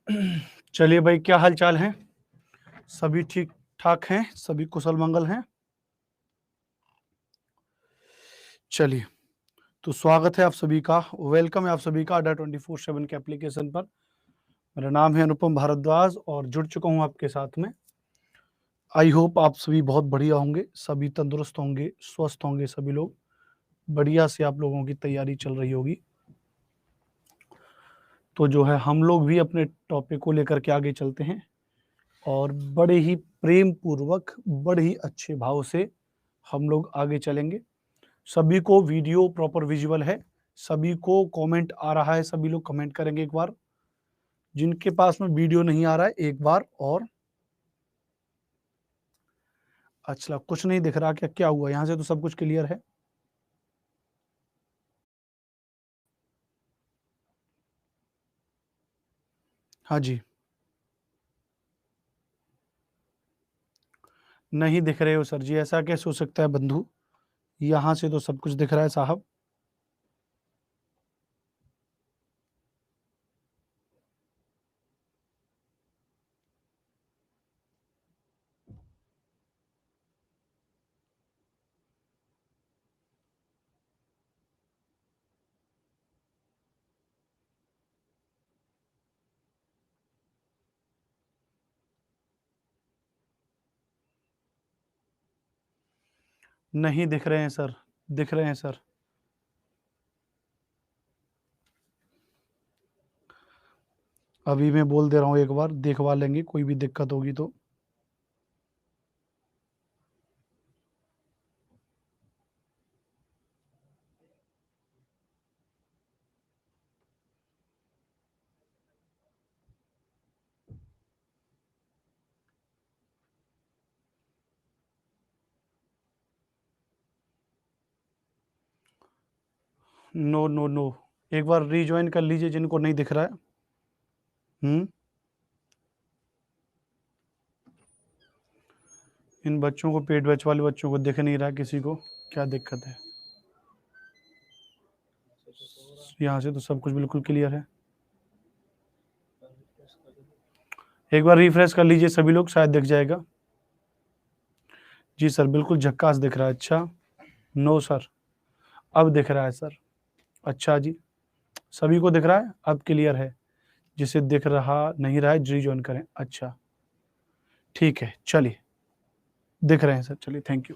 चलिए भाई, क्या हाल चाल है? सभी ठीक ठाक हैं? सभी कुशल मंगल हैं? चलिए, तो स्वागत है आप सभी का, वेलकम है आप सभी का अड्डा 24/7 के एप्लीकेशन पर। मेरा नाम है अनुपम भारद्वाज और जुड़ चुका हूं आपके साथ में। आई होप आप सभी बहुत बढ़िया होंगे, सभी तंदुरुस्त होंगे, स्वस्थ होंगे, सभी लोग बढ़िया से आप लोगों की तैयारी चल रही होगी। तो जो है हम लोग भी अपने टॉपिक को लेकर के आगे चलते हैं और बड़े ही प्रेम पूर्वक, बड़े ही अच्छे भाव से हम लोग आगे चलेंगे। सभी को वीडियो प्रॉपर विजुअल है, सभी को कमेंट आ रहा है, सभी लोग कमेंट करेंगे एक बार। जिनके पास में वीडियो नहीं आ रहा है एक बार और। अच्छा, कुछ नहीं दिख रहा, क्या क्या हुआ? यहाँ से तो सब कुछ क्लियर है। हाँ जी, नहीं दिख रहे हो सर जी? ऐसा कैसे हो सकता है बंधु? यहाँ से तो सब कुछ दिख रहा है साहब। नहीं दिख रहे हैं सर, दिख रहे हैं सर। अभी मैं बोल दे रहा हूँ, एक बार देखवा लेंगे, कोई भी दिक्कत होगी तो। नो नो नो, एक बार रीज्वाइन कर लीजिए जिनको नहीं दिख रहा है। इन बच्चों को, पेट बैच वाले बच्चों को दिख नहीं रहा किसी को, क्या दिक्कत है? यहाँ से तो सब कुछ बिल्कुल क्लियर है। एक बार रिफ्रेश कर लीजिए सभी लोग, शायद दिख जाएगा। जी सर, बिल्कुल झक्कास दिख रहा है। अच्छा, नो सर, अब दिख रहा है सर। अच्छा जी, सभी को दिख रहा है, अब क्लियर है। जिसे दिख रहा नहीं रहा है जी ज्वाइन करें। अच्छा, ठीक है, चलिए, दिख रहे हैं सर, चलिए, थैंक यू।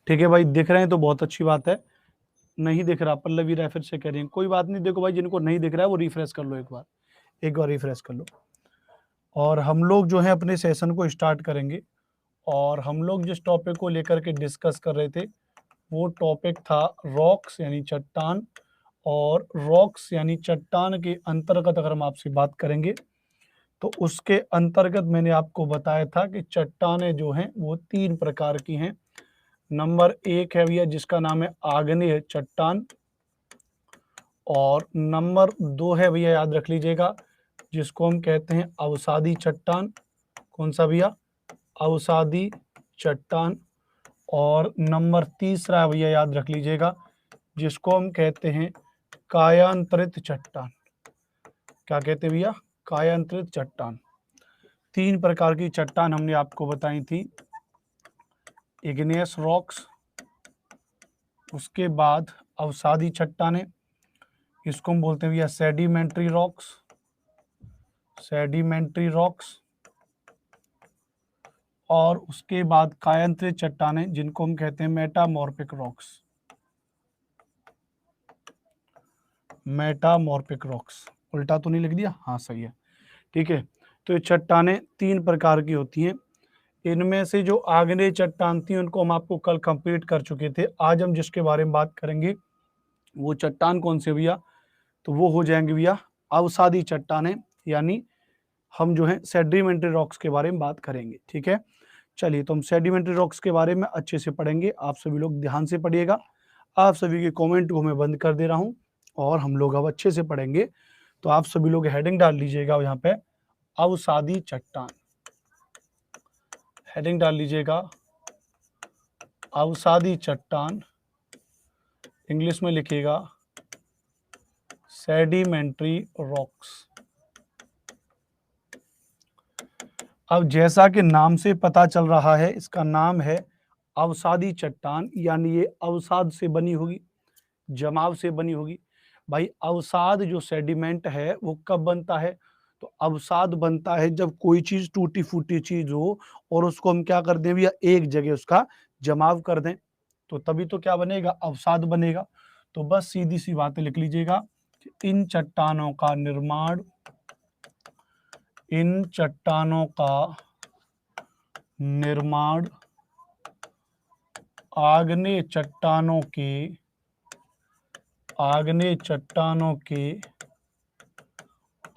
ठीक है भाई, दिख रहे हैं तो बहुत अच्छी बात है। नहीं दिख रहा, पल्लवी राय फिर से कह रही है, कोई बात नहीं। देखो भाई, जिनको नहीं दिख रहा है वो रिफ्रेश कर लो, एक बार रिफ्रेश कर लो। और हम लोग जो है अपने सेशन को स्टार्ट करेंगे। और हम लोग जिस टॉपिक को लेकर के डिस्कस कर रहे थे वो टॉपिक था रॉक्स यानी चट्टान। और रॉक्स यानी चट्टान के अंतर्गत अगर हम आपसे बात करेंगे तो उसके अंतर्गत मैंने आपको बताया था कि चट्टानें जो हैं वो 3 प्रकार की हैं। नंबर 1 है भैया जिसका नाम है आग्नेय चट्टान। और नंबर 2 है भैया, याद रख लीजिएगा, जिसको हम कहते हैं अवसादी चट्टान। कौन सा भैया? अवसादी चट्टान। और नंबर 3 भैया, याद रख लीजिएगा, जिसको हम कहते हैं कायांतरित चट्टान। क्या कहते हैं भैया? कायांतरित चट्टान। 3 प्रकार की चट्टान हमने आपको बताई थी। इग्नियस रॉक्स, उसके बाद अवसादी चट्टानें, इसको हम बोलते हैं भैया सेडिमेंट्री रॉक्स, सेडिमेंट्री रॉक्स। और उसके बाद कायांतरित चट्टानें जिनको हम कहते हैं मेटामॉर्फिक रॉक्स, मेटामॉर्फिक रॉक्स। उल्टा तो नहीं लिख दिया? हाँ सही है, ठीक है। तो ये चट्टानें 3 प्रकार की होती हैं। इनमें से जो आग्नेय चट्टान थी उनको हम आपको कल कंप्लीट कर चुके थे। आज हम जिसके बारे में बात करेंगे वो चट्टान कौन से भैया? तो वो हो जाएंगे भैया अवसादी चट्टानें, यानी हम जो है सेडिमेंट्री रॉक्स के बारे में बात करेंगे। ठीक है, चलिए, तो हम सेडिमेंट्री रॉक्स के बारे में अच्छे से पढ़ेंगे। आप सभी लोग ध्यान से पढ़िएगा। आप सभी के कमेंट को मैं बंद कर दे रहा हूँ और हम लोग अब अच्छे से पढ़ेंगे। तो आप सभी लोग हेडिंग डाल लीजिएगा यहाँ पे, अवसादी चट्टान। हेडिंग डाल लीजिएगा अवसादी चट्टान, इंग्लिश में लिखिएगा सेडिमेंट्री रॉक्स। अब जैसा कि नाम से पता चल रहा है, इसका नाम है अवसादी चट्टान, यानी ये अवसाद से बनी होगी, जमाव से बनी होगी। भाई अवसाद जो सेडिमेंट है वो कब बनता है? तो अवसाद बनता है जब कोई चीज टूटी फूटी चीज हो और उसको हम क्या कर दें भैया, एक जगह उसका जमाव कर दें, तो तभी तो क्या बनेगा, अवसाद बनेगा। तो बस सीधी सी बातें लिख लीजिएगा, इन चट्टानों का निर्माण, इन चट्टानों का निर्माण आग्नेय चट्टानों के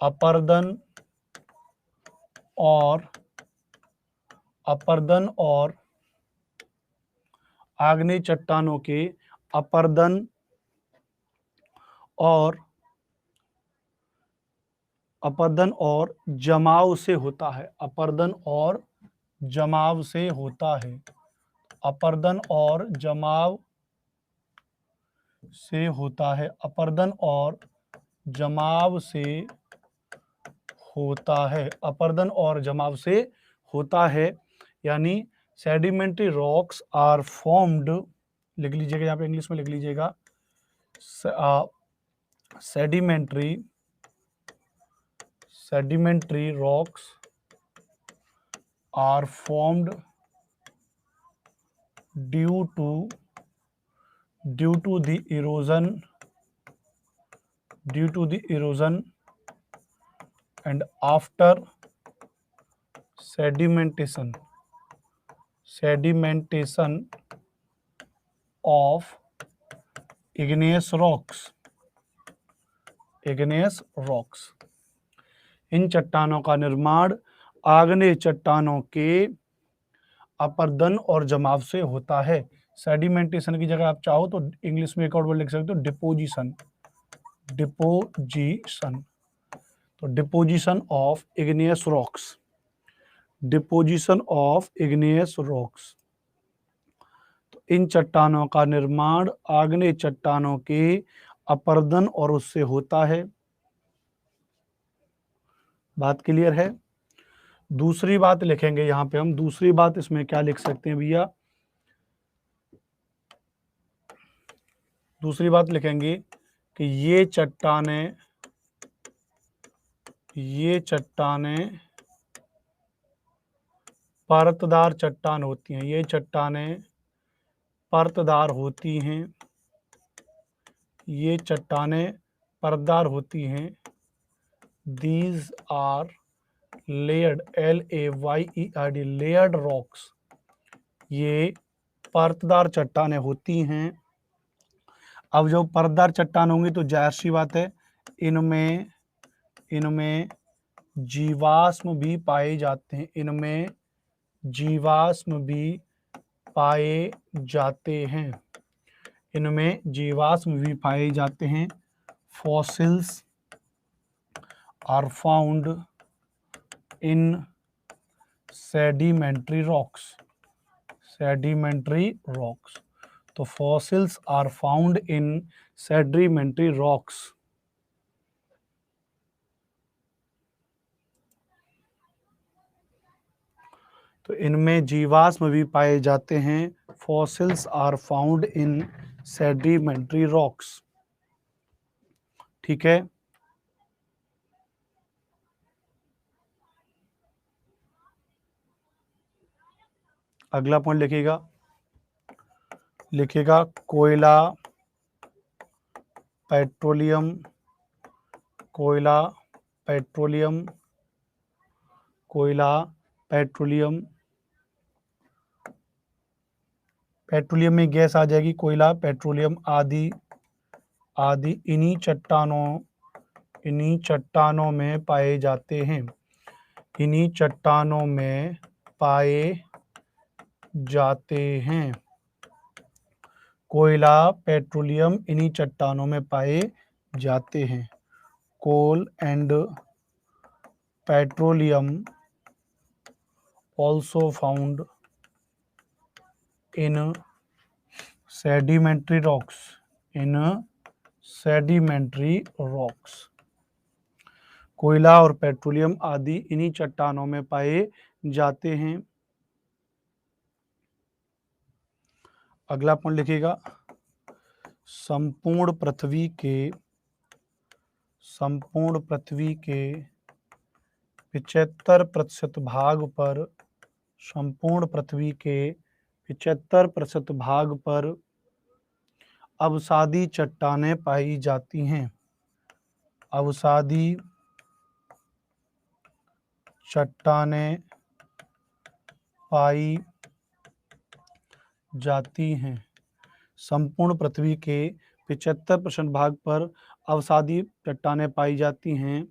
अपरदन और आग्नेय चट्टानों के अपरदन और जमाव से होता है। अपरदन और जमाव से होता है। अपरदन और जमाव से होता है। अपरदन और जमाव से होता है। अपरदन और जमाव से होता है, यानी सेडिमेंट्री रॉक्स आर फॉर्म्ड, लिख लीजिएगा यहाँ पे, इंग्लिश में लिख लीजिएगा, sedimentary rocks are formed due to the erosion and after sedimentation of igneous rocks। इन चट्टानों का निर्माण आग्नेय चट्टानों के अपरदन और जमाव से होता है। सेडिमेंटेशन की जगह आप चाहो तो इंग्लिश में एक और वर्ड लिख सकते हो, डिपोजिशन। तो डिपोजिशन ऑफ इग्नियस रॉक्स। तो इन चट्टानों का निर्माण आग्नेय चट्टानों के अपरदन और उससे होता है। बात क्लियर है? दूसरी बात लिखेंगे यहाँ पे हम, दूसरी बात इसमें क्या लिख सकते हैं भैया, दूसरी बात लिखेंगे कि ये चट्टानें परतदार चट्टान होती हैं। ये चट्टानें परतदार होती हैं। ये चट्टानें परतदार होती हैं। These are layered, LAYERD, layered rocks। ये परतदार चट्टानें होती हैं। अब जो परतदार चट्टान होंगी तो जाहिर सी बात है इनमें जीवाश्म भी पाए जाते हैं। इनमें जीवाश्म भी पाए जाते हैं। Fossils are found in sedimentary rocks। तो fossils are found in sedimentary rocks। तो इनमें जीवाश्म भी पाए जाते हैं। Fossils are found in sedimentary rocks। ठीक है, अगला पॉइंट लिखिएगा कोयला, पेट्रोलियम में गैस आ जाएगी, कोयला, पेट्रोलियम आदि इन्हीं चट्टानों में पाए जाते हैं। कोयला, पेट्रोलियम इन्हीं चट्टानों में पाए जाते हैं। Coal and petroleum also found in sedimentary rocks। कोयला और पेट्रोलियम आदि इन्हीं चट्टानों में पाए जाते हैं। अगला पॉइंट लिखिएगा, संपूर्ण पृथ्वी के 75% भाग पर, संपूर्ण पृथ्वी के 75% भाग पर अवसादी चट्टानें पाई जाती हैं। अवसादी चट्टानें पाई जाती हैं। संपूर्ण पृथ्वी के 75% भाग पर अवसादी चट्टानें पाई जाती हैं।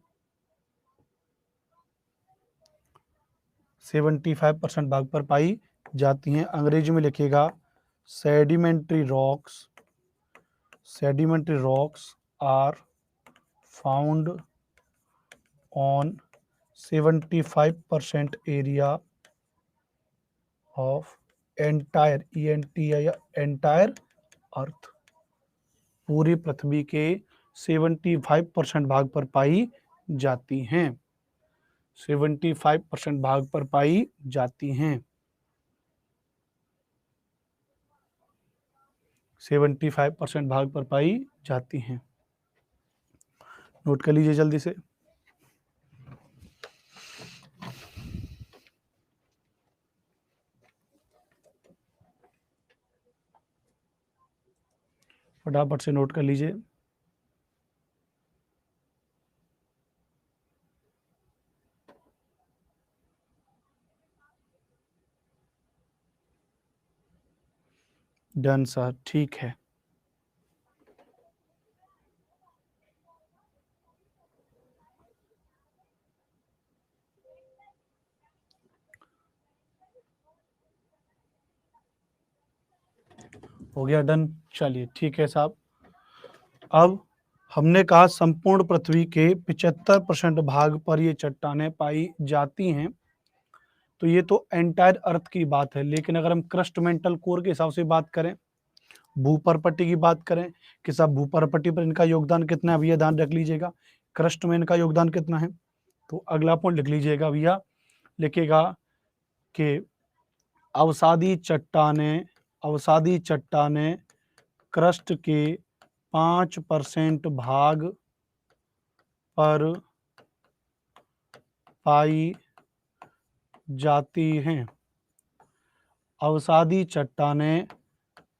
75% भाग पर पाई जाती हैं। अंग्रेजी में लिखिएगा, sedimentary rocks are found on 75% area of entire entire earth. पूरी पृथ्वी के 75% भाग पर पाई जाती हैं। 75% भाग पर पाई जाती हैं। 75% भाग पर पाई जाती हैं। नोट कर लीजिए जल्दी से। फटाफट से नोट कर लीजिए। डन सर, ठीक है। हो गया डन। चलिए ठीक है साहब। अब हमने कहा संपूर्ण पृथ्वी के 75% भाग पर ये चट्टानें पाई जाती हैं, तो ये तो एंटायर अर्थ की बात है। लेकिन अगर हम क्रस्ट मेंटल कोर के हिसाब से बात करें, भूपरपट्टी की बात करें कि साहब भूपरपट्टी पर इनका योगदान कितना है भैया, ध्यान रख लीजिएगा। क्रस्ट में इनका योगदान कितना है, तो अगला पॉइंट लिख लीजिएगा भैया। लिखेगा कि अवसादी चट्टानें क्रस्ट के 5% भाग पर पाई जाती हैं। अवसादी चट्टानें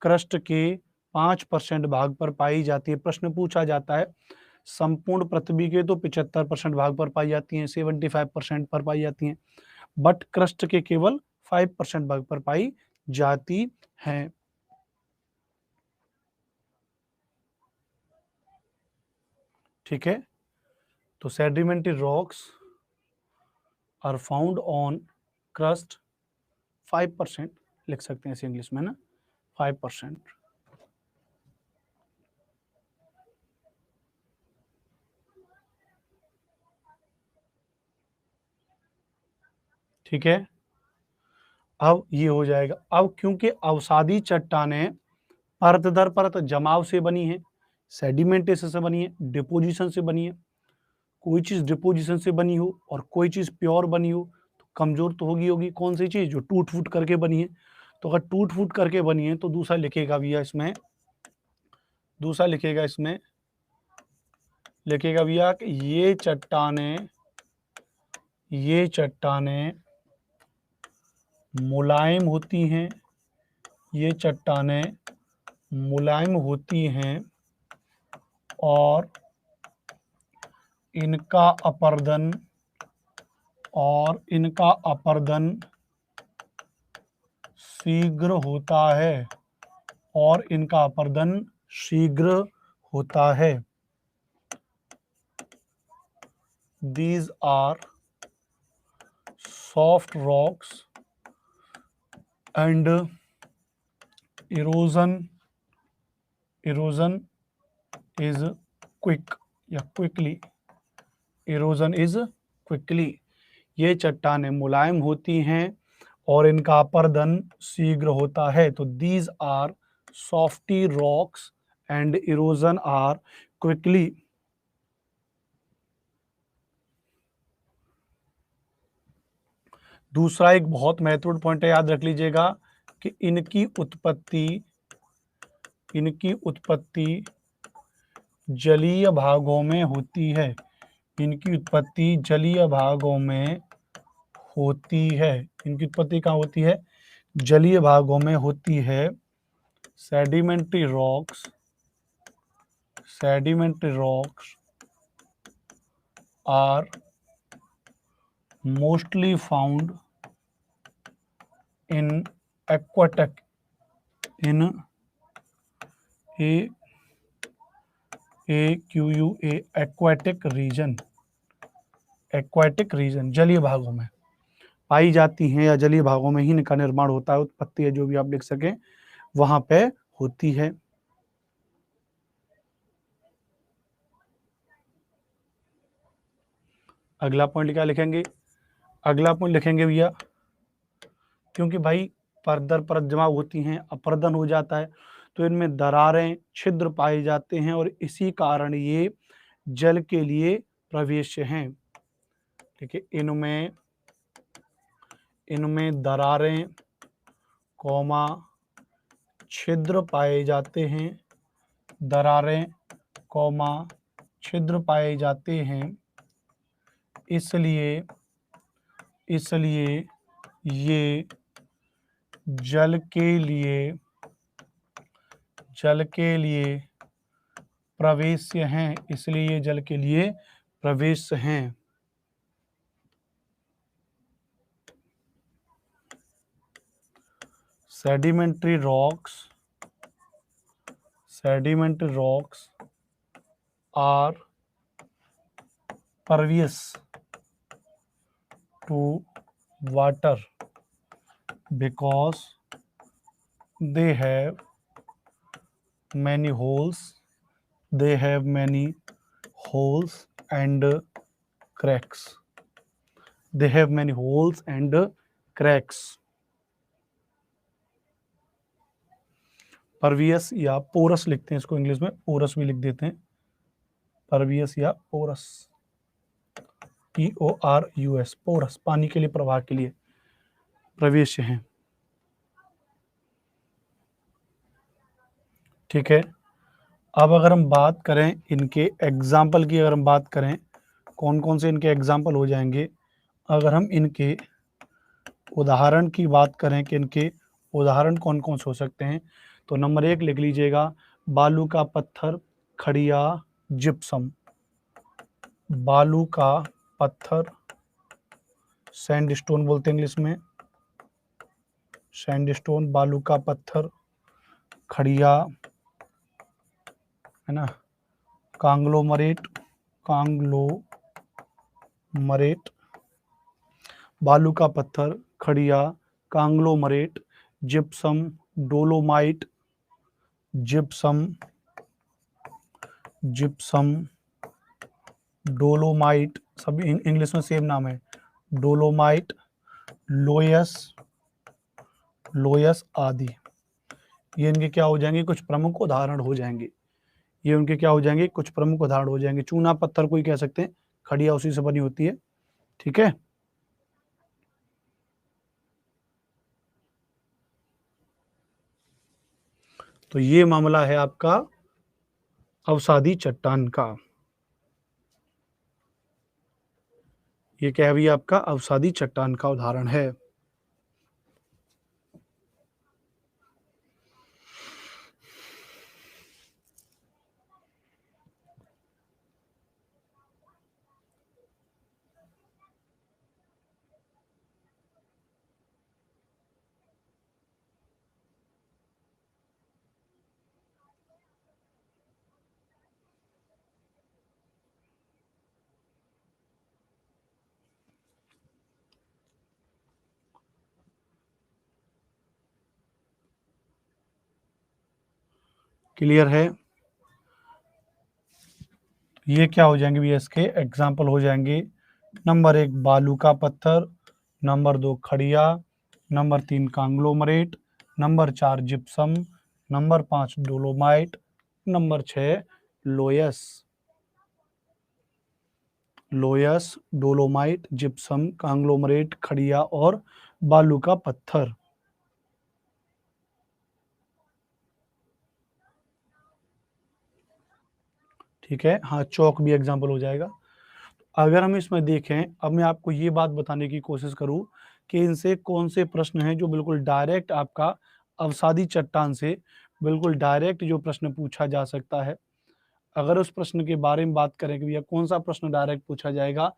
क्रस्ट के 5% भाग पर पाई जाती है। प्रश्न पूछा जाता है, संपूर्ण पृथ्वी के तो 75% भाग पर पाई जाती हैं, 75% पर पाई जाती हैं, बट क्रस्ट के केवल 5% भाग पर पाई जाती हैं। ठीक है, तो sedimentary rocks are found on crust 5%, लिख सकते हैं इसे इंग्लिश में ना, 5%। ठीक है, अब ये हो जाएगा। अब क्योंकि अवसादी चट्टानें परत दर परत जमाव से बनी है, सेडिमेंटेशन से बनी है, डिपोजिशन से बनी है। कोई चीज डिपोजिशन से बनी हो और कोई चीज प्योर बनी हो तो कमजोर तो होगी। कौन सी चीज जो टूट फूट करके बनी है। तो अगर टूट फूट करके बनी है तो दूसरा लिखेगा भैया इसमें, लिखेगा भैया कि ये चट्टानें मुलायम होती हैं, ये चट्टानें मुलायम होती हैं और इनका अपरदन शीघ्र होता है। These are soft rocks and erosion is quickly। ये चट्टानें मुलायम होती हैं और इनका अपरदन शीघ्र होता है। तो these are softy rocks and erosion are quickly। दूसरा एक बहुत महत्वपूर्ण पॉइंट है, याद रख लीजिएगा कि इनकी उत्पत्ति जलीय भागों में होती है। इनकी उत्पत्ति जलीय भागों में होती है। इनकी उत्पत्ति कहाँ होती है? जलीय भागों में होती है। Sedimentary rocks are mostly found in aquatic aquatic region जलीय भागों में पाई जाती हैं, या जलीय भागों में ही इनका निर्माण होता है। उत्पत्ति है, जो भी आप लिख सकें, वहां पे होती है। अगला पॉइंट क्या लिखेंगे? अगला पॉइंट लिखेंगे भैया, क्योंकि भाई परदर परत जमा होती हैं, अपर्दन हो जाता है, तो इनमें दरारें, छिद्र पाए जाते हैं, और इसी कारण ये जल के लिए प्रवेश्य हैं। ठीक है, इनमें दरारें, छिद्र पाए जाते हैं। दरारें, छिद्र पाए जाते हैं। इसलिए ये जल के लिए प्रवेश्य हैं। इसलिए ये जल के लिए प्रवेश्य हैं। Sedimentary rocks are pervious to water because they have many holes and cracks. Pervious या पोरस लिखते हैं इसको, इंग्लिश में पोरस भी लिख देते हैं। परवियस या पोरस, PORUS, पोरस, पानी के लिए, प्रवाह के लिए प्रवेश हैं। ठीक है, अब अगर हम बात करें इनके एग्जाम्पल की, अगर हम बात करें कौन कौन से इनके एग्जाम्पल हो जाएंगे, अगर हम इनके उदाहरण की बात करें कि इनके उदाहरण कौन कौन से हो सकते हैं, तो नंबर 1 लिख लीजिएगा, बालू का पत्थर, खड़िया, जिप्सम। बालू का पत्थर, सैंडस्टोन बोलते हैं इंग्लिश में, सैंडस्टोन, बालू का पत्थर, खड़िया, है ना, कांग्लोमरेट, बालू का पत्थर, खड़िया, कांग्लोमरेट, जिप्सम, डोलोमाइट, डोलोमाइट, सब इंग्लिश में सेम नाम है, डोलोमाइट, लोयस आदि। ये इनके क्या हो जाएंगे? कुछ प्रमुख उदाहरण हो जाएंगे। ये उनके क्या हो जाएंगे? कुछ प्रमुख उदाहरण हो जाएंगे। चूना पत्थर कोई कह सकते हैं, खड़िया उसी से बनी होती है। ठीक है, तो ये मामला है आपका अवसादी चट्टान का। ये क्या है भैया? आपका अवसादी चट्टान का उदाहरण है। क्लियर है? ये क्या हो जाएंगे भैया? इसके एग्जाम्पल हो जाएंगे, नंबर 1 बालू का पत्थर, नंबर 2 खड़िया, number 3 conglomerate, number 4 gypsum, number 5 dolomite, number 6 loess. Loess, dolomite, gypsum, conglomerate, खड़िया और बालू का पत्थर। ठीक है, हाँ चौक भी एग्जाम्पल हो जाएगा। अगर हम इसमें देखें, अब मैं आपको ये बात बताने की कोशिश करूं कि इनसे कौन से प्रश्न हैं जो बिल्कुल डायरेक्ट आपका अवसादी चट्टान से बिल्कुल डायरेक्ट जो प्रश्न पूछा जा सकता है। अगर उस प्रश्न के बारे में बात करें कि भैया कौन सा प्रश्न डायरेक्ट पूछा जाएगा,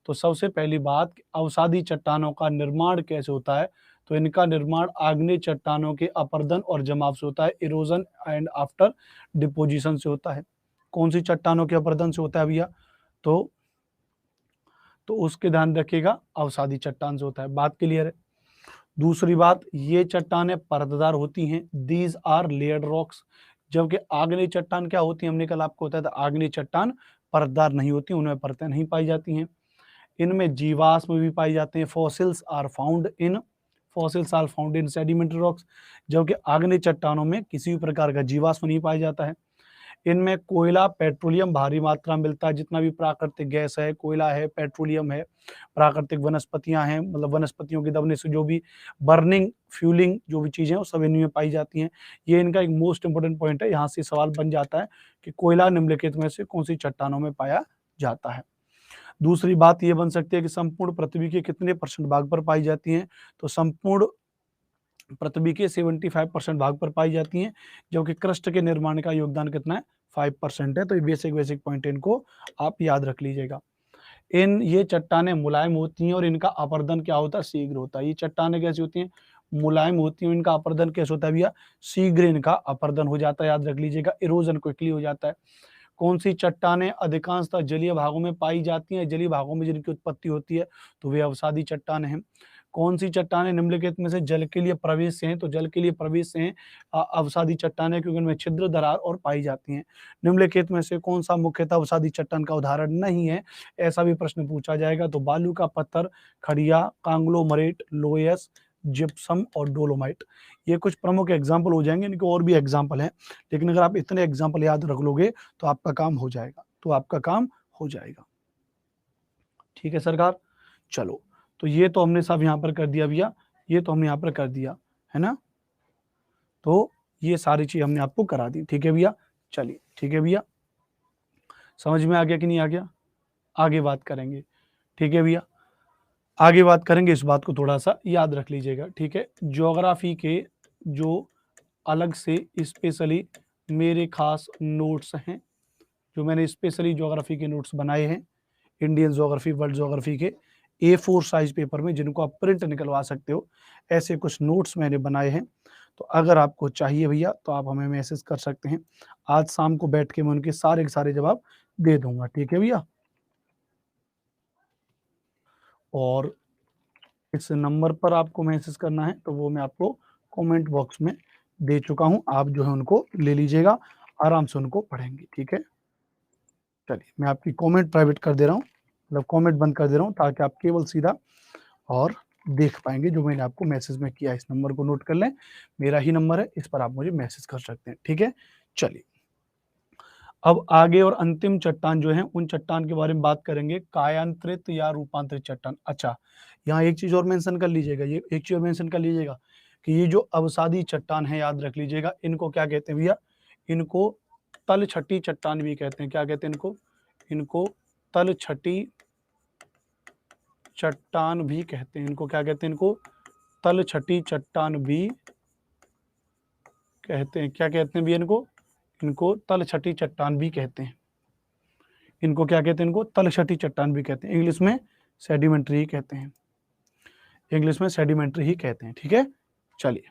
तो सबसे पहली बात, अवसादी चट्टानों का निर्माण कैसे होता है। तो इनका निर्माण आग्नेय चट्टानों के अपरदन और जमाव से होता है, इरोजन एंड आफ्टर डिपोजिशन से होता है। कौन सी चट्टानों के अपरदन से होता है भैया, तो उसके ध्यान रखिएगा, अवसादी चट्टान से होता है। बात क्लियर है। दूसरी बात, ये चट्टानें परतदार होती हैं, दीज आर लेयर्ड रॉक्स। जबकि आग्नेय चट्टान क्या होती है, हमने कल आपको बताया था, आग्नेय चट्टान परतदार नहीं होती, उनमें परतें नहीं पाई जाती हैं। इनमें जीवाश्म भी पाई जाते हैं, fossils are found in sedimentary rocks. जबकि आग्नेय चट्टानों में किसी भी प्रकार का जीवाश्म नहीं पाया जाता है। इनमें कोयला, पेट्रोलियम भारी मात्रा में मिलता है। जितना भी प्राकृतिक गैस है, कोयला है, पेट्रोलियम है, प्राकृतिक वनस्पतियां हैं, मतलब वनस्पतियों के दबने से जो भी बर्निंग फ्यूलिंग जो भी चीजें वो सब इनमें पाई जाती हैं। ये इनका एक मोस्ट इंपोर्टेंट पॉइंट है। यहाँ से सवाल बन जाता है कि कोयला निम्नलिखित में से कौन सी चट्टानों में पाया जाता है। दूसरी बात ये बन सकती है कि संपूर्ण पृथ्वी के कितने % भाग पर पाई जाती हैं। तो संपूर्ण पृथ्वी के 75% भाग पर पाई जाती हैं, जबकि क्रस्ट के निर्माण का योगदान कितना है, 5% है। तो ये बेसिक पॉइंट है, इनको आप याद रख लीजिएगा। ये चट्टानें मुलायम होती हैं और इनका अपरदन क्या होता है, शीघ्र होता है। ये चट्टानें कैसी होती हैं, मुलायम होती हैं, इनका अपरदन कैसे होता है भैया, शीघ्र इनका अपरदन हो जाता है। याद रख लीजिएगा, इरोजन क्विकली हो जाता है। कौन सी चट्टानें अधिकांशतः जलीय भागों में पाई जाती हैं, जलीय भागों में जिनकी उत्पत्ति होती है, तो वे अवसादी चट्टानें हैं। कौन सी चट्टानें निम्नलिखित में से जल के लिए प्रवेश से हैं, तो जल के लिए प्रवेश से हैं अवसादी चट्टानें, क्योंकि उनमें छिद्र, दरार और पाई जाती हैं। निम्नलिखित में से कौन सा मुख्यतः अवसादी चट्टान का उदाहरण नहीं है, ऐसा भी प्रश्न पूछा जाएगा। तो बालू का पत्थर, खड़िया, कांग्लोमरेट, लोयस, जिप्सम और डोलोमाइट, ये कुछ प्रमुख एग्जाम्पल हो जाएंगे। इनके और भी एग्जाम्पल हैं, लेकिन अगर आप इतने एग्जाम्पल याद रख लोगे तो आपका काम हो जाएगा, ठीक है सरकार। चलो, तो ये तो हमने सब यहाँ पर कर दिया भैया, ये तो हमने यहाँ पर कर दिया है ना। तो ये सारी चीज हमने आपको करा दी, ठीक है भैया। चलिए ठीक है भैया, समझ में आ गया कि नहीं आ गया, आगे बात करेंगे। ठीक है भैया, आगे बात करेंगे, इस बात को थोड़ा सा याद रख लीजिएगा। ठीक है, ज्योग्राफी के जो अलग से स्पेशली मेरे खास नोट्स हैं, जो मैंने स्पेशली ज्योग्राफी के नोट्स बनाए हैं, इंडियन ज्योग्राफी, वर्ल्ड ज्योग्राफी के A4 साइज पेपर में, जिनको आप प्रिंट निकलवा सकते हो, ऐसे कुछ नोट्स मैंने बनाए हैं। तो अगर आपको चाहिए भैया तो आप हमें मैसेज कर सकते हैं, आज शाम को बैठ के मैं उनके सारे के सारे जवाब दे दूंगा। ठीक है भैया, और इस नंबर पर आपको मैसेज करना है तो वो मैं आपको कमेंट बॉक्स में दे चुका हूं, आप जो है उनको ले लीजिएगा, आराम से उनको पढ़ेंगे। ठीक है, चलिए मैं आपकी कमेंट प्राइवेट कर दे रहा हूँ, मतलब कमेंट बंद कर दे रहा हूँ, ताकि आप केवल सीधा और देख पाएंगे जो मैंने आपको मैसेज में किया। इस नंबर को नोट कर लें, मेरा ही नंबर है, इस पर आप मुझे मैसेज कर सकते हैं। ठीक है, चलिए अब आगे और अंतिम चट्टान जो है, उन चट्टान के बारे में बात करेंगे, कायांतरित या रूपांतरित चट्टान। अच्छा, यहाँ एक चीज और मेंशन कर लीजिएगा, ये एक चीज और मेंशन कर लीजिएगा कि ये जो अवसादी चट्टान है, याद रख लीजिएगा, इनको क्या कहते हैं भैया, इनको तलछटी चट्टान भी कहते हैं। क्या कहते हैं इनको, इनको तलछटी चट्टान भी कहते हैं। इनको क्या कहते हैं, इनको तलछटी चट्टान भी कहते हैं। क्या कहते हैं भैया इनको, इनको तलछटी चट्टान भी कहते हैं। इनको क्या कहते हैं, इनको तलछटी चट्टान भी कहते हैं। इंग्लिश में सेडिमेंट्री ही कहते हैं, इंग्लिश में सेडिमेंट्री ही कहते हैं। ठीक है, चलिए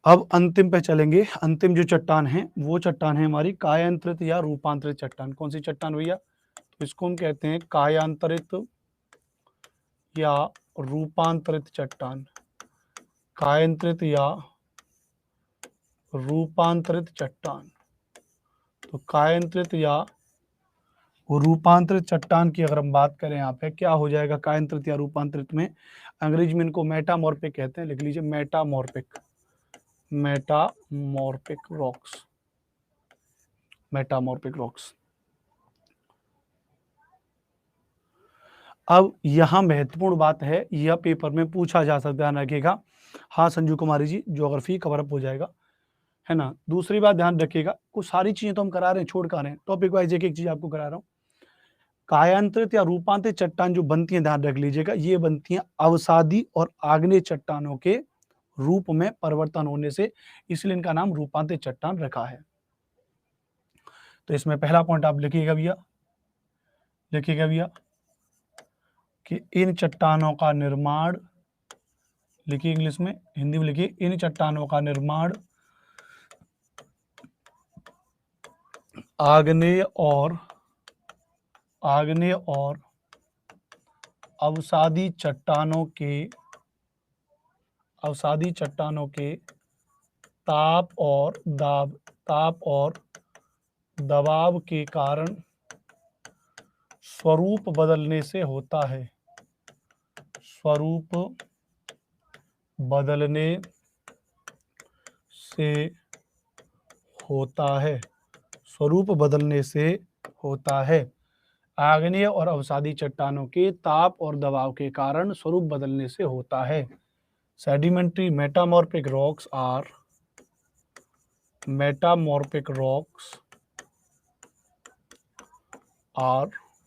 अब अंतिम पे चलेंगे। अंतिम जो चट्टान है वो चट्टान है हमारी कायांतरित या रूपांतरित चट्टान। कौन सी चट्टान भैया, तो इसको हम कहते हैं कायांतरित या रूपांतरित चट्टान। कायांतरित या रूपांतरित चट्टान, तो कायांतरित या रूपांतरित चट्टान की अगर हम बात करें, यहाँ पे क्या हो जाएगा, कायांतरित या रूपांतरित में अंग्रेजी में इनको मेटामॉर्फिक कहते हैं, लिख लीजिए metamorphic, metamorphic rocks, metamorphic rocks. अब यहाँ महत्वपूर्ण बात है, यह पेपर में पूछा जा सकता है, ध्यान रखिएगा। हाँ Sanju Kumari ji, geography cover up हो जाएगा, है ना। दूसरी बात ध्यान रखिएगा, कुछ सारी चीजें तो हम करा रहे हैं, छोड़ कर रहे हैं, टॉपिक वाइज एक एक चीज आपको करा रहा हूँ। कायांतरित या रूपांतरित चट्टान जो बनती है, ध्यान रख लीजिएगा, ये बनती है अवसादी और आग्नेय चट्टानों के रूप में परिवर्तन होने से, इसलिए इनका नाम रूपांतरित चट्टान रखा है। तो इसमें पहला पॉइंट आप लिखिएगा भैया, कि इन चट्टानों का निर्माण, लिखिए इंग्लिश में, हिंदी में लिखिए, इन चट्टानों का निर्माण आग्नेय और अवसादी चट्टानों के ताप और दबाव के कारण स्वरूप बदलने से होता है। स्वरूप बदलने से होता है। आग्नेय और अवसादी चट्टानों के ताप और दबाव के कारण स्वरूप बदलने से होता है। Sedimentary metamorphic rocks are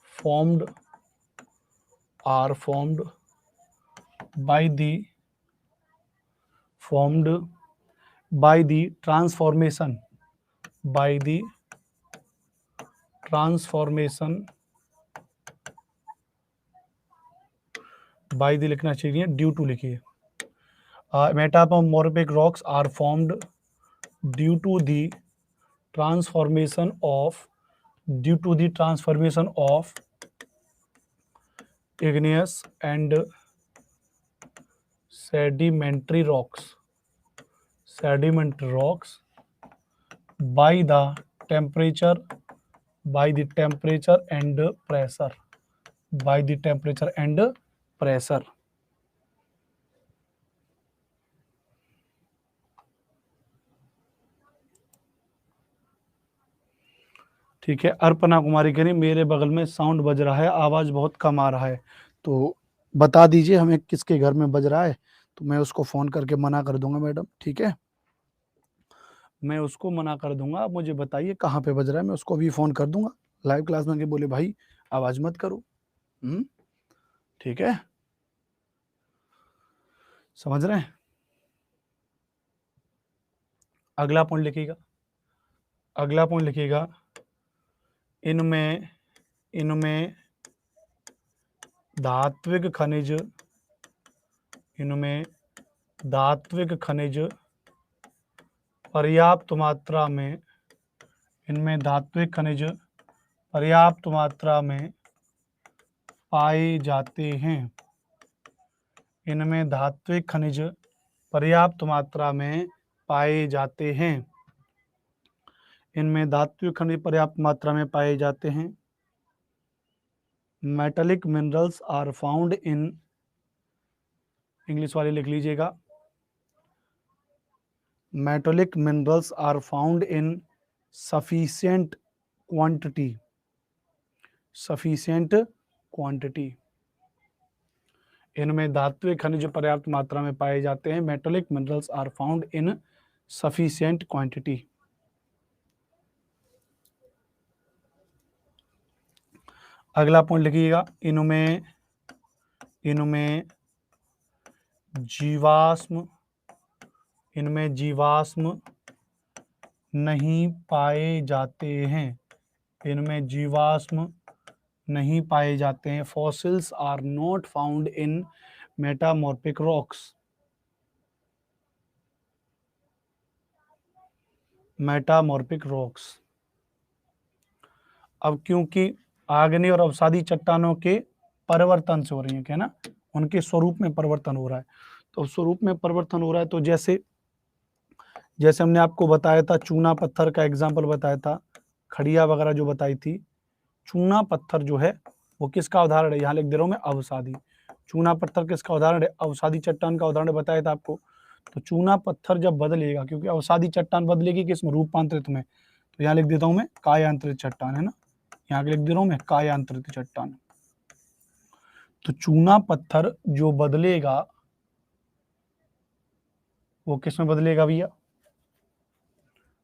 formed by the transformation लिखना चाहिए, ड्यू टू लिखिए। Metamorphic rocks are formed due to the transformation of igneous and sedimentary rocks by the temperature and pressure। ठीक है, अर्पणा कुमारी कह रही मेरे बगल में साउंड बज रहा है, आवाज बहुत कम आ रहा है, तो बता दीजिए हमें किसके घर में बज रहा है, तो मैं उसको फोन करके मना कर दूंगा मैडम, ठीक है, मैं उसको मना कर दूंगा। आप मुझे बताइए कहाँ पे बज रहा है, मैं उसको भी फोन कर दूंगा लाइव क्लास में, बोले भाई आवाज मत करो। ठीक है, समझ रहे हैं। अगला पॉइंट लिखिएगा, इनमें धात्विक खनिज पर्याप्त मात्रा में पाए जाते हैं। इनमें धात्विक खनिज पर्याप्त मात्रा में पाए जाते हैं। Metallic minerals are found in, English वाले लिख लीजिएगा, metallic minerals are found in sufficient quantity. इनमें धात्विक खनिज पर्याप्त मात्रा में पाए जाते हैं। Metallic minerals are found in sufficient quantity. अगला पॉइंट लिखिएगा, इनमें जीवाश्म नहीं पाए जाते हैं। Fossils are not found in metamorphic rocks. अब क्योंकि आग्नेय और अवसादी चट्टानों के परिवर्तन से हो रही है, क्या ना, उनके स्वरूप में परिवर्तन हो रहा है, तो स्वरूप में परिवर्तन हो रहा है, तो जैसे हमने आपको बताया था, चूना पत्थर का एग्जाम्पल बताया था, खड़िया वगैरह जो बताई थी, चूना पत्थर जो है वो किसका उदाहरण है, यहाँ लिख दे रहा हूं मैं, अवसादी। चूना पत्थर किसका उदाहरण है, अवसादी चट्टान का उदाहरण बताया था आपको। तो चूना पत्थर जब बदलेगा, क्योंकि अवसादी चट्टान बदलेगी किसमें, रूपांतरित में, तो यहाँ लिख देता हूं मैं कायांतरित चट्टान, है ना, यहाँ लिख दे रहा हूं मैं कायांतरित चट्टान। तो चूना पत्थर जो बदलेगा वो किस में बदलेगा भैया?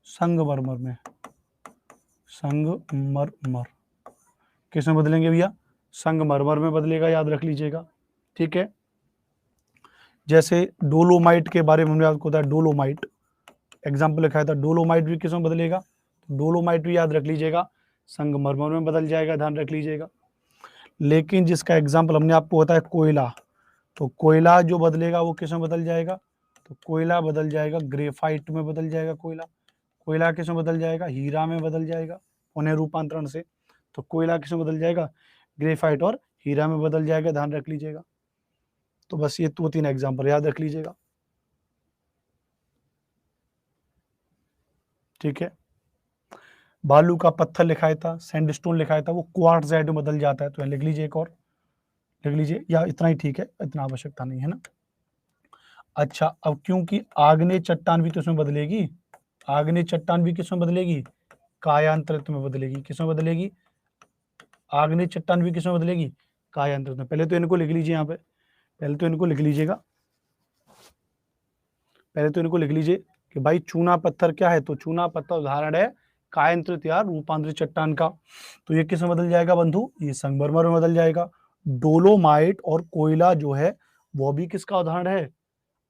संगमरमर में। संगमरमर किस में बदलेंगे भैया? संगमरमर में बदलेगा, याद रख लीजिएगा। ठीक है, जैसे डोलोमाइट के बारे में हमने आपको बताया, डोलोमाइट एग्जाम्पल लिखाया था, डोलोमाइट भी किस में बदलेगा? डोलोमाइट भी याद रख लीजिएगा संगमरमर में बदल जाएगा, ध्यान रख लीजिएगा। लेकिन जिसका एग्जाम्पल हमने आपको बताया कोयला, तो कोयला जो बदलेगा वो किस में बदल जाएगा? तो कोयला बदल जाएगा ग्रेफाइट में बदल जाएगा। कोयला कोयला किस में बदल जाएगा? हीरा में बदल जाएगा पुनः रूपांतरण से। तो कोयला किस में बदल जाएगा? ग्रेफाइट और हीरा में बदल जाएगा, ध्यान रख लीजिएगा। तो बस ये 2-3 एग्जाम्पल याद रख लीजिएगा। ठीक है, बालू का पत्थर लिखाया था, सैंडस्टोन लिखाया था, वो क्वार्ट्जाइट में बदल जाता है। तो लिख लीजिए, एक और लिख लीजिए, या इतना ही ठीक है, इतना आवश्यकता नहीं है ना। अच्छा, अब क्योंकि आग्नेय चट्टान भी तो इसमें बदलेगी, आग्नेय चट्टान भी किसमें बदलेगी? कायांतरित में बदलेगी। किसमें बदलेगी? आग्नेय चट्टान भी किसमें बदलेगी? कायांतरित में। पहले तो इनको लिख लीजिए, यहाँ पे पहले तो इनको लिख लीजिएगा, पहले तो इनको लिख लीजिए कि भाई चूना पत्थर क्या है? तो चूना पत्थर उदाहरण है कायांतरित या रूपांतरित चट्टान का। तो ये किसमें बदल जाएगा बंधु? ये संगमरमर में बदल जाएगा। डोलोमाइट और कोयला जो है वो भी किसका उदाहरण है?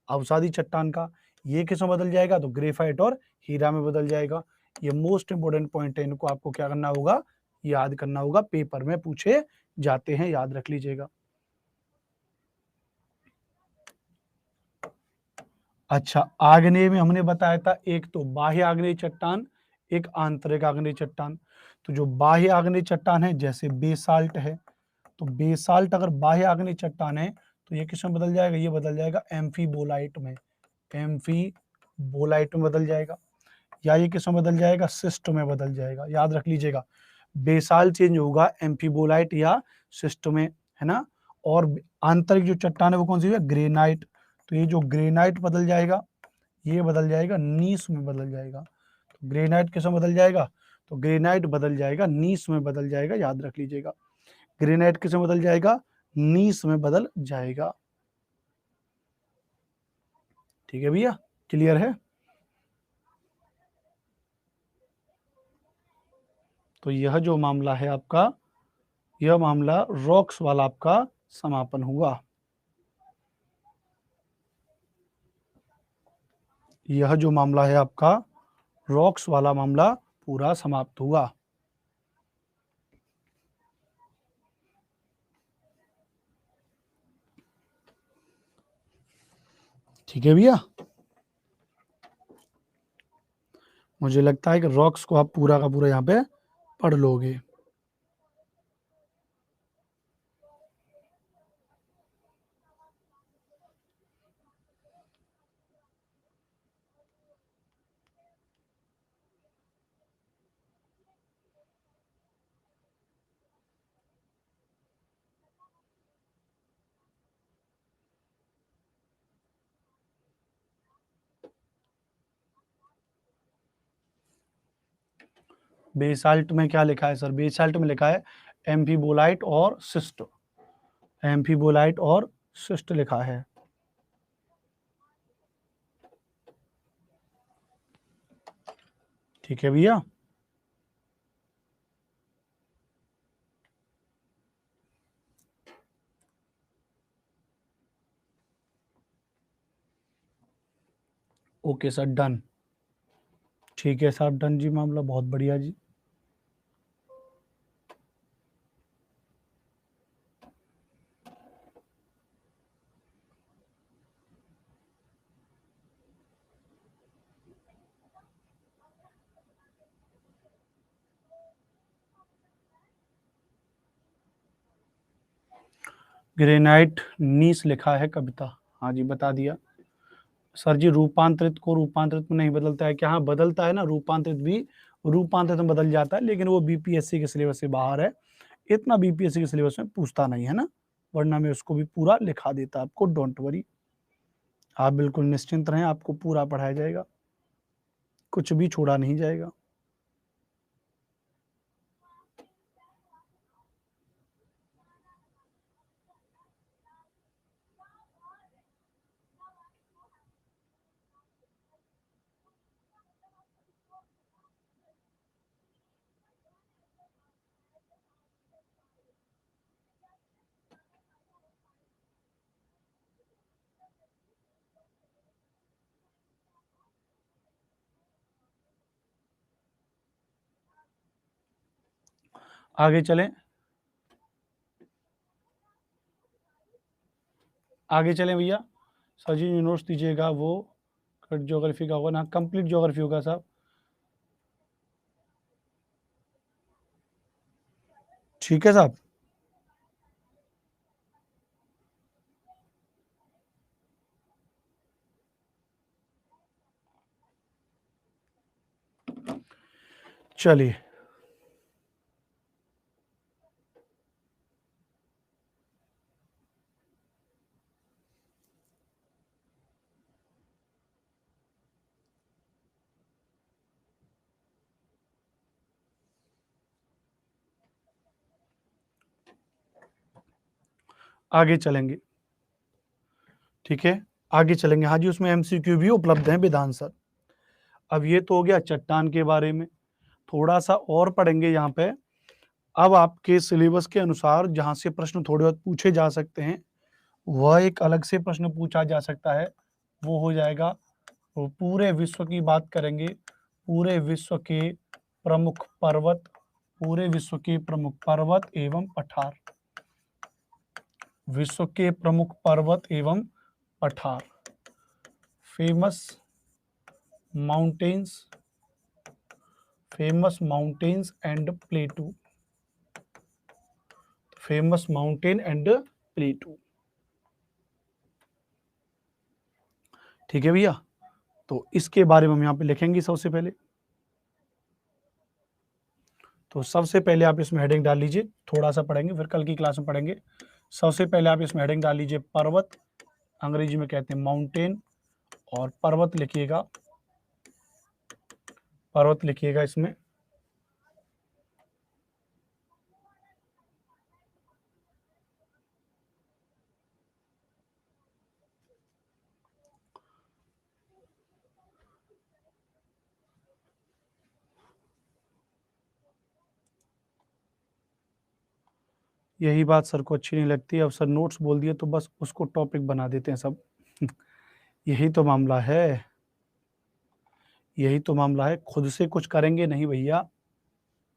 अवसादी चट्टान का। ये किसमें बदल जाएगा? तो ग्रेफाइट और हीरा में बदल जाएगा। ये मोस्ट इंपोर्टेंट पॉइंट है, इनको आपको क्या करना होगा? याद करना होगा, पेपर में पूछे जाते हैं, याद रख लीजिएगा। अच्छा, आग्नेय में हमने बताया था एक तो बाह्य आग्नेय चट्टान, एक आंतरिक आग्नेय चट्टान। तो जो बाह्य आग्नेय चट्टान है जैसे बेसाल्ट है, तो बेसाल्ट अगर बाह्य आग्नेय चट्टान है तो ये किसमें बदल जाएगा? ये बदल जाएगा एम्फीबोलाइट में, एम्फीबोलाइट में बदल जाएगा। या ये किसमें बदल जाएगा? सिस्ट में बदल जाएगा, याद रख लीजिएगा। बेसाल्ट चेंज होगा एम्फीबोलाइट या सिस्ट में, है ना। और आंतरिक जो चट्टान है वो कौन सी है? ग्रेनाइट। तो ये जो ग्रेनाइट बदल जाएगा, ये बदल जाएगा नीस में बदल जाएगा। तो ग्रेनाइट किस में बदल जाएगा? तो ग्रेनाइट बदल जाएगा नीस में बदल जाएगा, याद रख लीजिएगा। ग्रेनाइट किस में बदल जाएगा? नीस में बदल जाएगा। ठीक है भैया, क्लियर है? तो यह जो मामला है आपका, यह मामला रॉक्स वाला आपका समापन हुआ। यह जो मामला है आपका रॉक्स वाला मामला पूरा समाप्त हुआ। ठीक है भैया, मुझे लगता है कि रॉक्स को आप पूरा का पूरा यहाँ पे पढ़ लोगे। बेसाल्ट में क्या लिखा है सर? बेसाल्ट में लिखा है एम्फीबोलाइट और सिस्ट, एम्फीबोलाइट और सिस्ट लिखा है। ठीक है भैया, ओके सर, डन। ठीक है सर, डन जी, मामला बहुत बढ़िया जी। ग्रेनाइट नीस लिखा है कविता, हाँ जी बता दिया। सर जी रूपांतरित को रूपांतरित में नहीं बदलता है क्या? हाँ बदलता है ना, रूपांतरित भी रूपांतरित में बदल जाता है, लेकिन वो बीपीएससी के सिलेबस से बाहर है, इतना बीपीएससी के सिलेबस में पूछता नहीं है ना, वरना मैं उसको भी पूरा लिखा देता आपको, डोंट वरी। आप बिल्कुल निश्चिंत रहें, आपको पूरा पढ़ाया जाएगा, कुछ भी छोड़ा नहीं जाएगा। आगे चलें, आगे चलें भैया। सर जी नोट्स दीजिएगा, वो ज्योग्राफी का होगा ना, कंप्लीट ज्योग्राफी होगा साहब। ठीक है साहब। चलिए, आगे चलेंगे। ठीक है, आगे चलेंगे। हाँ जी, उसमें एमसीक्यू भी उपलब्ध है विधान सर। अब ये तो हो गया चट्टान के बारे में, थोड़ा सा और पढ़ेंगे यहाँ पे। अब आपके सिलेबस के अनुसार जहाँ से प्रश्न थोड़े बहुत पूछे जा सकते हैं, वह एक अलग से प्रश्न पूछा जा सकता है, वो हो जाएगा। वो पूरे विश्व की बात करेंगे, पूरे विश्व के प्रमुख पर्वत, पूरे विश्व के प्रमुख पर्वत एवं पठार, विश्व के प्रमुख पर्वत एवं पठार, famous mountains, famous mountains and प्लेटू, famous mountain and प्लेटू। ठीक है भैया, तो इसके बारे में हम यहाँ पे लिखेंगे सबसे पहले। तो सबसे पहले आप इसमें हेडिंग डाल लीजिए, थोड़ा सा पढ़ेंगे फिर कल की क्लास में पढ़ेंगे। सबसे पहले आप इसमें हेडिंग डाल लीजिए पर्वत, अंग्रेजी में कहते हैं माउंटेन, और पर्वत लिखिएगा, पर्वत लिखिएगा इसमें। यही बात सर को अच्छी नहीं लगती, अब सर नोट्स बोल दिए तो बस उसको टॉपिक बना देते हैं सब। यही तो मामला है, यही तो मामला है। खुद से कुछ करेंगे नहीं भैया।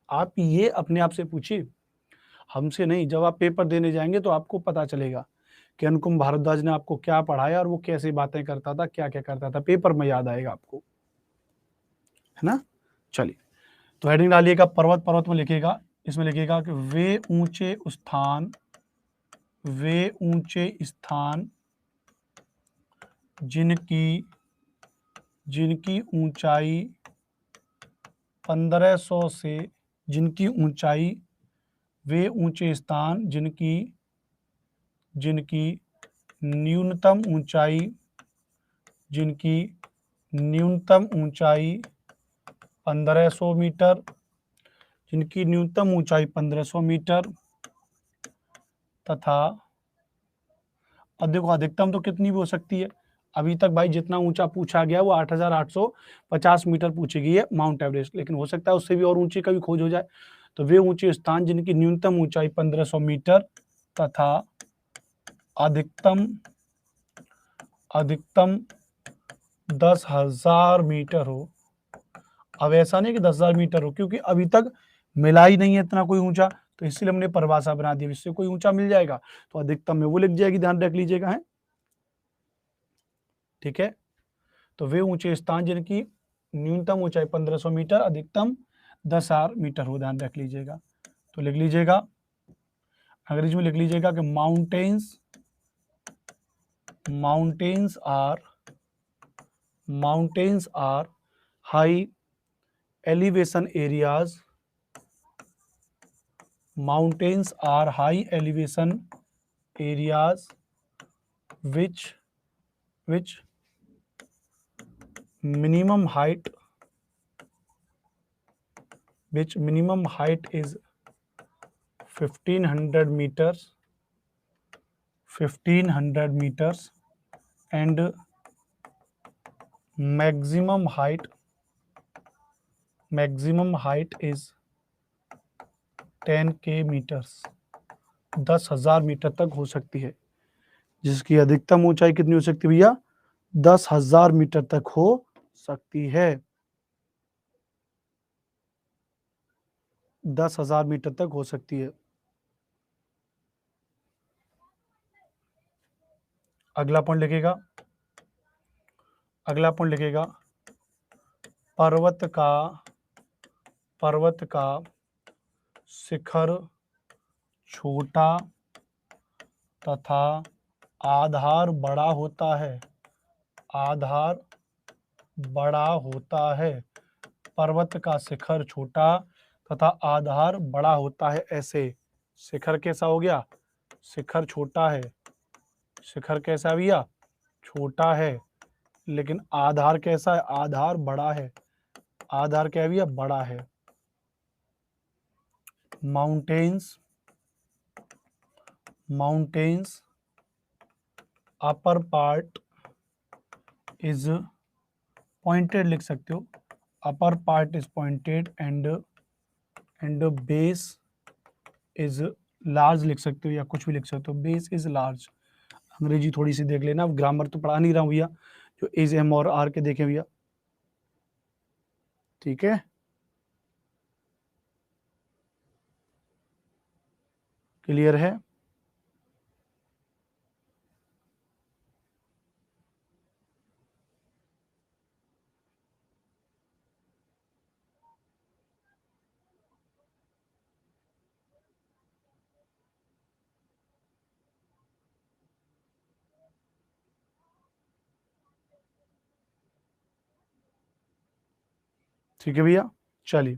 आप ये अपने आप से पूछिए, हमसे नहीं। जब आप पेपर देने जाएंगे तो आपको पता चलेगा कि अनुपम भारद्वाज ने आपको क्या पढ़ाया और वो कैसी बातें करता था, क्या क्या करता था, पेपर में याद आएगा आपको, है ना। चलिए, तो हेडिंग डालिएगा पर्वत, पर्वत में लिखिएगा, इसमें लिखिएगा कि वे ऊंचे स्थान, वे ऊंचे स्थान जिनकी जिनकी ऊंचाई 1500 से, जिनकी ऊंचाई, वे ऊंचे स्थान जिनकी जिनकी न्यूनतम ऊंचाई, जिनकी न्यूनतम ऊंचाई 1500 मीटर, जिनकी न्यूनतम ऊंचाई 1500 मीटर तथा देखो अधिकतम तो कितनी भी हो सकती है। अभी तक भाई जितना ऊंचा पूछा गया वो 8850 मीटर पूछी गई है माउंट एवरेस्ट, लेकिन हो सकता है उससे भी और ऊंचे का भी खोज हो जाए। तो वे ऊंचे स्थान जिनकी न्यूनतम ऊंचाई 1500 मीटर तथा अधिकतम अधिकतम 10,000 मीटर हो। अब ऐसा नहीं कि 10,000 मीटर हो, क्योंकि अभी तक मिला ही नहीं है इतना कोई ऊंचा, तो इसलिए हमने परिभाषा बना दी, इससे कोई ऊंचा मिल जाएगा तो अधिकतम में वो लिख जाएगी, ध्यान रख लीजिएगा, है ठीक है। तो वे ऊंचे स्थान जिनकी न्यूनतम ऊंचाई 1500 मीटर, अधिकतम 10,000 मीटर हो, ध्यान रख लीजिएगा। तो लिख लीजिएगा, अंग्रेजी में लिख लीजिएगा कि mountains are high elevation areas, mountains are high elevation areas which minimum height is 1500 meters, 1500 meters, and maximum height is 10K metres, 10,000 metre तक हो सकती है, जिसकी अधिकतम ऊंचाई कितनी हो सकती है भैया, 10,000 मीटर तक हो सकती है। 10,000 मीटर तक हो सकती है। अगला पॉइंट लिखेगा, अगला पॉइंट लिखेगा पर्वत का शिखर छोटा तथा आधार बड़ा होता है। आधार बड़ा होता है। पर्वत का शिखर छोटा तथा आधार बड़ा होता है। ऐसे शिखर कैसा हो गया? शिखर छोटा है। शिखर कैसा भैया? छोटा है। लेकिन आधार कैसा है? आधार बड़ा है। आधार क्या है भैया? बड़ा है। Mountains upper part is pointed लिख सकते हो। Upper part is pointed and base is large लिख सकते हो, या कुछ भी लिख सकते हो। Base is large. अंग्रेजी थोड़ी सी देख लेना, ग्रामर तो पढ़ा नहीं रहा हूँ भैया। जो इज, एम और आर के देखें भैया, ठीक है। क्लियर है? ठीक है भैया, चलिए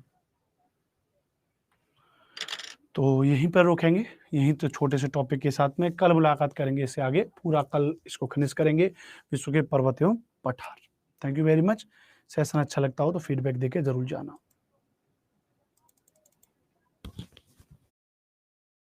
तो यहीं पर रोकेंगे, यहीं तो छोटे से टॉपिक के साथ में कल मुलाकात करेंगे। इससे आगे पूरा कल इसको खनिज करेंगे, विश्व के पर्वत एवं पठार। Thank you very much. Session अच्छा लगता हो तो फीडबैक देके जरूर जाना।